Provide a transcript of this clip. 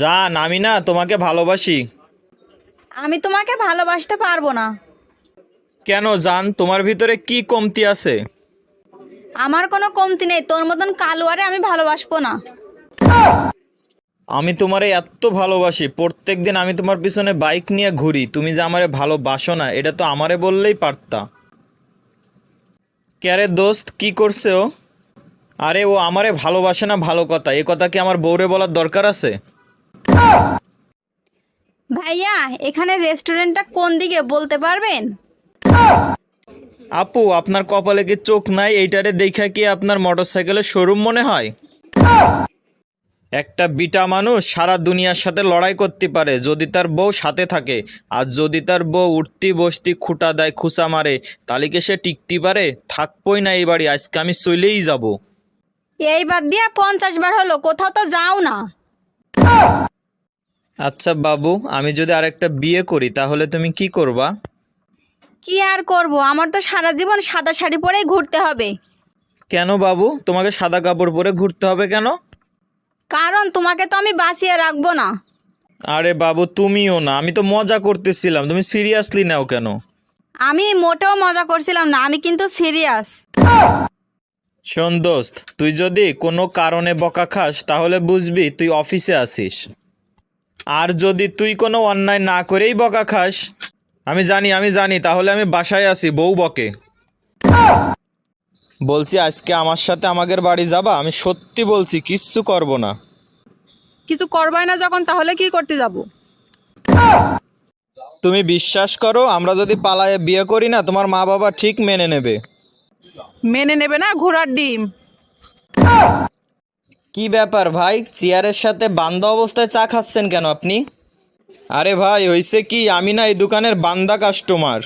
জান, আমি না তোমাকে ভালোবাসি। আমি তোমাকে ভালোবাসতে পারবো না। কেন জান, তোমার ভিতরে কি কমতি আছে? আমার কোনো কমতি নেই, তোর মতন কালুয়ারে আমি ভালোবাসবো না। আমি তোমারে এত ভালোবাসি, প্রত্যেকদিন আমি তোমার পিছনে বাইক নিয়ে ঘুরি, তুমি যে আমারে ভালোবাসো না এটা তো আমারে বললেই পারতা। ক্যারে দোস্ত, কি করছে ও? আরে ও আমারে ভালোবাসে না ভালো কথা, এ কথা কি আমার বউরে বলার দরকার আছে? ভাইয়া, এখানে রেস্টুরেন্টটা কোন দিকে বলতে পারবেন? আপু, আপনার কপালে কি চোখ নাই? এইটারে দেখা কি আপনার মোটরসাইকেলের শোরুম মনে হয়? একটা বিটা মানুষ সারা দুনিয়ার সাথে লড়াই করতে পারে যদি তার বউ সাথে থাকে, আর যদি তার বউ উঠতি বসতি খুঁটা দেয় খুসা মারে, তাহলে কি সে টিকতে পারে? থাকবই না এই বাড়ি, আজকে আমি চলেই যাব। এই বাদ দিয়া 50 বার হলো, কোথাও তো যাও না। আচ্ছা বাবু, আমি যদি আরেকটা বিয়ে করি তাহলে তুমি কি করবা? কি আর করব, আমার তো সারা জীবন সাদা শাড়ি পরেই ঘুরতে হবে। কেন বাবু, তোমাকে সাদা কাপড় পরে ঘুরতে হবে কেন? কারণ তোমাকে তো আমি বাঁচিয়ে রাখবো না। আরে বাবু, তুমিও না, আমি তো মজা করতেছিলাম, তুমি সিরিয়াসলি নাও কেন? আমি মোটেও মজা করছিলাম না, আমি কিন্তু সিরিয়াস। শোন দোস্ত, তুই যদি কোনো কারণে বকা খাস তাহলে বুঝবি তুই অফিসে আসিস। আর যদি তুই কোনো অন্যায় না করেই বকা খাস, আমি জানি তাহলে আমি বাসায় আসি, বউ বকে। বলছি আজকে আমার সাথে আমাদের বাড়ি যাবা? আমি সত্যি বলছি, কিচ্ছু করব না। কিছু করবাই না যখন, তাহলে কি করতে যাব? তুমি বিশ্বাস করো, আমরা যদি পালায়ে বিয়ে করি না, তোমার মা বাবা ঠিক মেনে নেবে। মেনে নেবে না ঘোড়ার ডিম। কি ব্যাপার ভাই, চেয়ারের সাথে বান্দা অবস্থায় চা খাচ্ছেন কেন আপনি? আরে ভাই, হইছে কি, আমি না এই দোকানের বান্দা কাস্টমার।